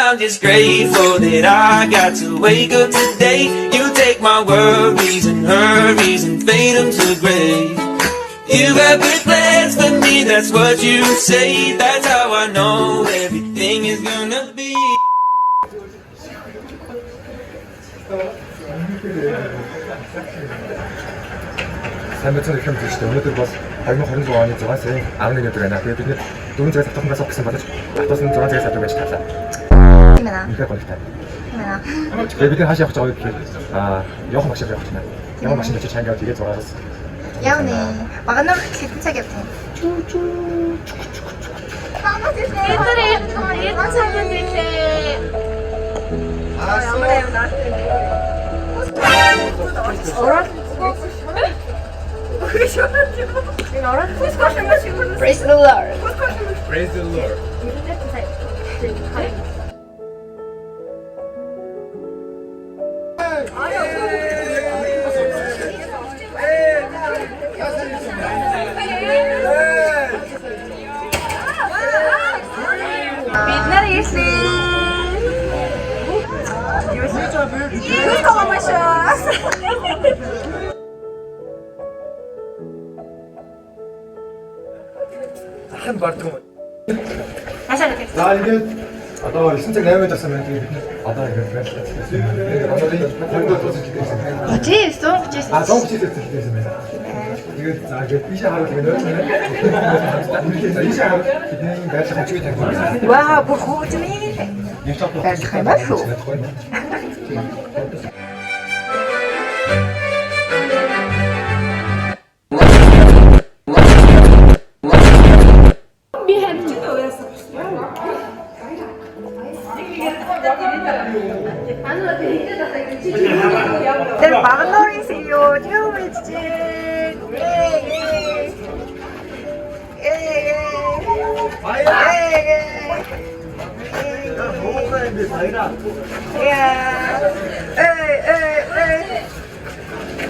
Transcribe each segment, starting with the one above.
I'm just grateful that I got to wake up today. You take my worries and hurries and fade them to gray. You got good plans for me, that's what you say. That's how I know everything is gonna be. Сайн мэдсэн их юм тийм шүү дээ. Өнөөдөр бол 2026 оны 6 сарын 11 өдөр байна. Тэгээд бид нэр 4 цагаас автохонгоос авах гэсэн боловч автоос нь 6 цагаас авах байж таалаа. Тийм ээ. Ихэ гонхтой. Тийм ээ. Тэгээд бид хаашаа явах гэж байгаа вэ гэхээр явах машин явах чинь. Явах машин дээр чангаа тэгээд 6-аас явна. Багнаар хэдэн цаг явах юм? 얘들이 예찬이는 이제 Praise the Lord. Praise the Lord. Биднэр ирсэн. Юу комашаа. Хан бардгүй. Хашаа гэх. За ингээд одоо 9 цаг 8-д болсон байна. Тэгээд бид нэр одоо ингээд байна. Тэгээд одоо төгөөд үзчихсэн. Тий, сонгож ирсэн. Сонгож ирсэн байна. Тэгээд за ингээд ийшээ хараад ингээд нөөц байна. За ийшээ хараад бидний байрлах хэмжээ тавьсан. Ваа, бүр хөөжмээ. Байрлах юм аа шүү. Тэр багнорынсиё юу мэд지?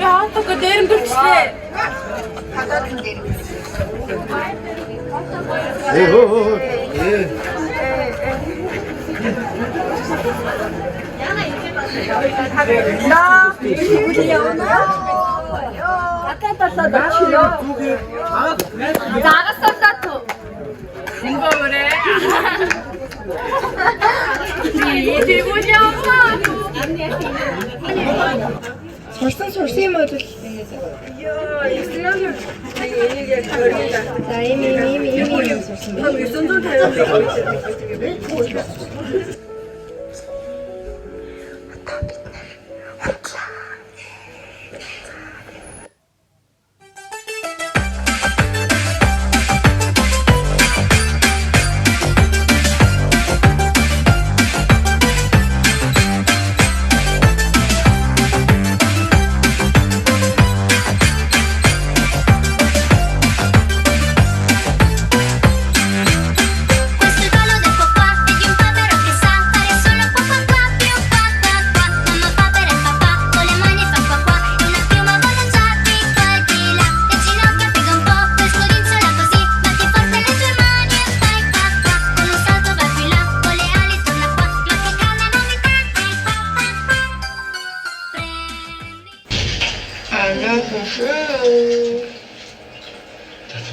야, 또 그 내름 붙이네. 바다는 내림. 나 나갔었다 또. 뭔가 그래? 이들 보자 엄마. сурсан юм бол за ийм сурсан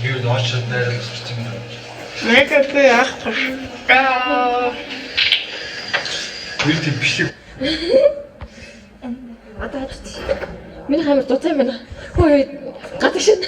Тэгээд ноочод дайрах гэсэн юм. Мэкэп яах вэ? Үйл тийм биш үү? Одоо хажиж. Миний хамар дутаа юм байна. Хөөе, гадаг шин.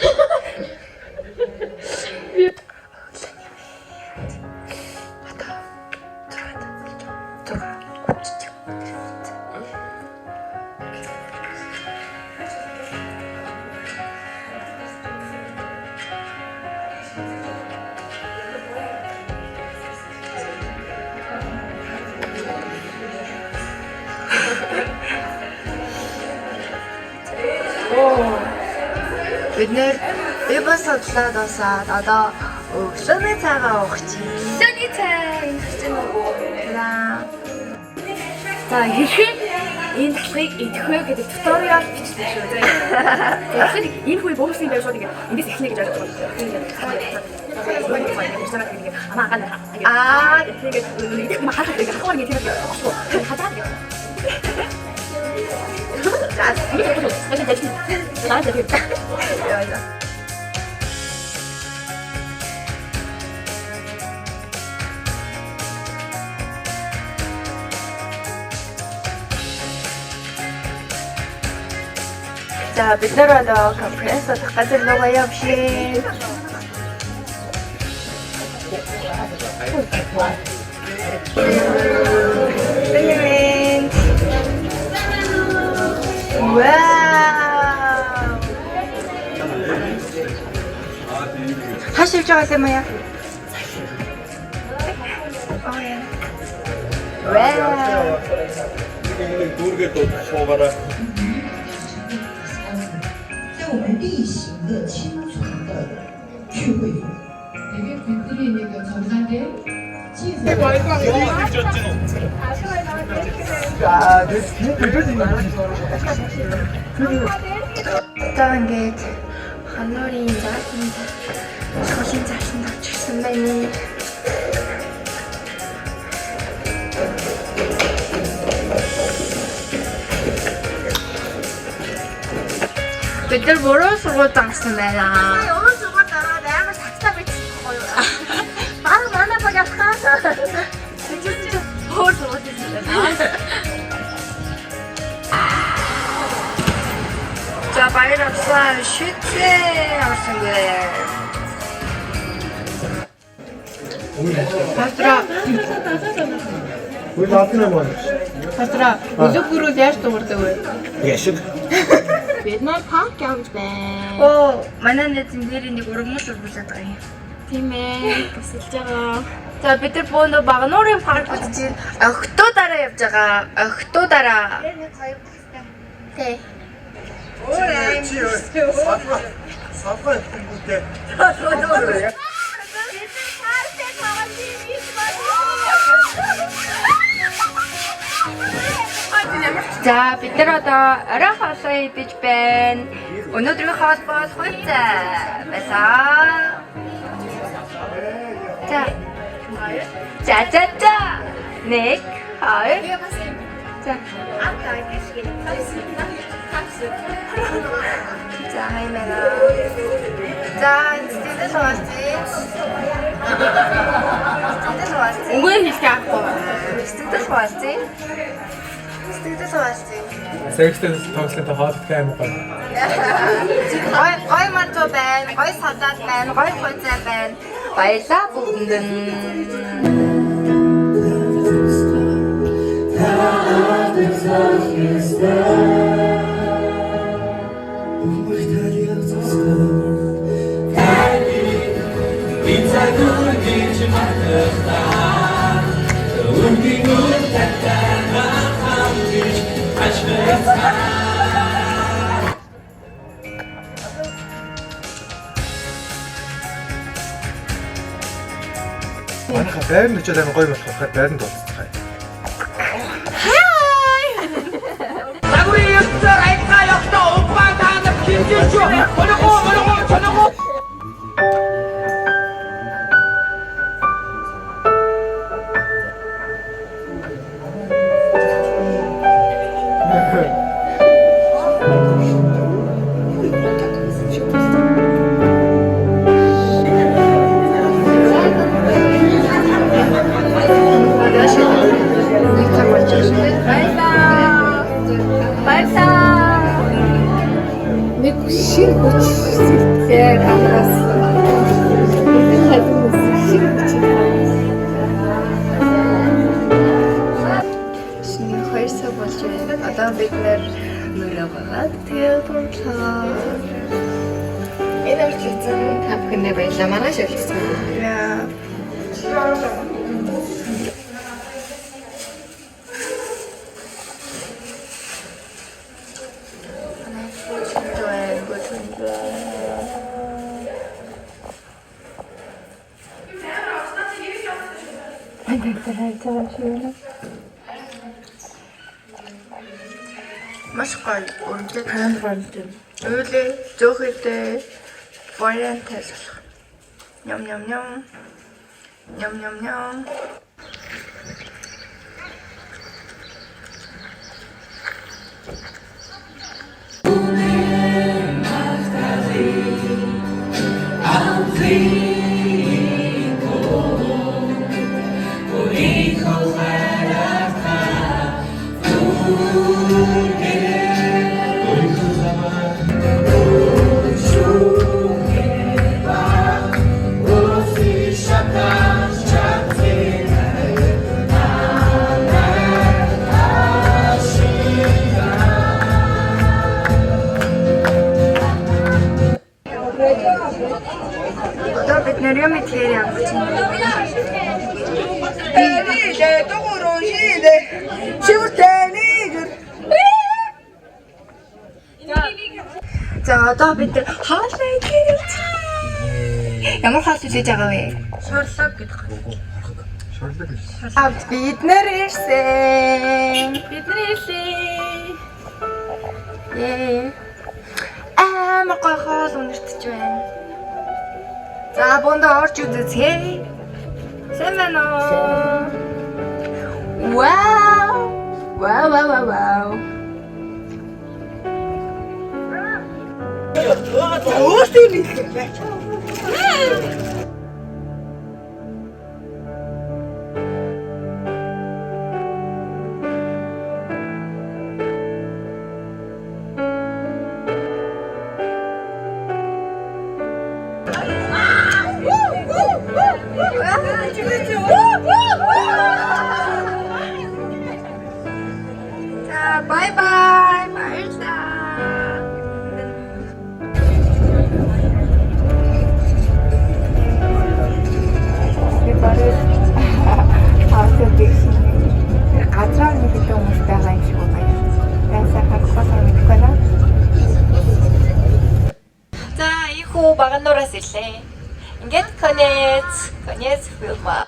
Бид нэр бибас судлаад басаад одоо өглөөний цайгаа уух чи. Өглөөний цай. За хэрхэн энэ талхыг идэх вэ гэдэг туториал бичсэн шүү дээ. Тэгэхээр энэ хүү буусан байх шүү дээ. Эндээс эхлэе гэж ойлгож байна. 아, 자, 밑으로도 컴프레서 닦아줄 거고요, 혹시. 와우. 사실 줄 아세요, 뭐야? 와우. 어떤 게 한놀이인가? 정신 자신 낮출 선배님. Бид нар буруу сургууль дангасан байна. Өөр зүгээр дараа амар сагтаа бичсэн гоё. Бага манай баг ялхаа. Тэгсэн өөр сургууль байсан. 자, 바이러스와 슈트 하우스인데. Пастра, 우리 나한테는 뭐 пастра, өсөг гүрүүл яаж дуурдаг вэ? яшиг Бид нар парк явж байна. Оо, манай нэзэн дээр нэг ургамал ургуулад байгаа юм. Тийм ээ, тусалж байгаа. За, бид нар бөөндө Багнуурын парк гэж охтуудаараа явж байгаа. Охтуудаараа. Тэ. За, бид нар одоо орой хоолоо идэж байна. Өнөөдрийн хоолбол хуйцаа байсан. За. Нэг, хоёр. За. За, хаймаа. За, стендээс уусчих. Үгүй хэлэх яахгүй. Стендээс уусчих. секстэн тоглолтын хоолтой юм гоё. Гой мантуу байна, гой салаад байна, гой хуйцаа байна. Баялаа бүгдэнд. Манайха байрны ч амар гоё болох байхад байранд болцгоо. Одоо бид нэр нөлөө гараад тэгээд унтлаа. Энэ үргэлжлэн та бүхэндээ баярлалаа. Маргааш уулзсан. Яа. Маш гоё. Үнэхээр Хаан гонтой. Үйлээ зөөхөдөө вариант хэлэх. Ням-ням-ням. Ням-ням-ням. Одоо бид нэр юм ихээр ямар ч юм. За одоо бид хоолой идэж. Ямар хоол үзэж байгаа вэ? Шорлог гэдэг. Шорлог гэж. Бид нэр ирсэн. Ээ. Амар гой хоол үнэртэж байна. За бондо орж үзье. Сайн байна уу? Вау! Вау. 자, 바이바이. 바이바이. газраа нэг хэдэн хүмүүс байгаа юм шиг байна. Тайсаа хагасаа мэдгүй байна. За, ихүү багнуураас ирлээ. Ингээд конец фильма.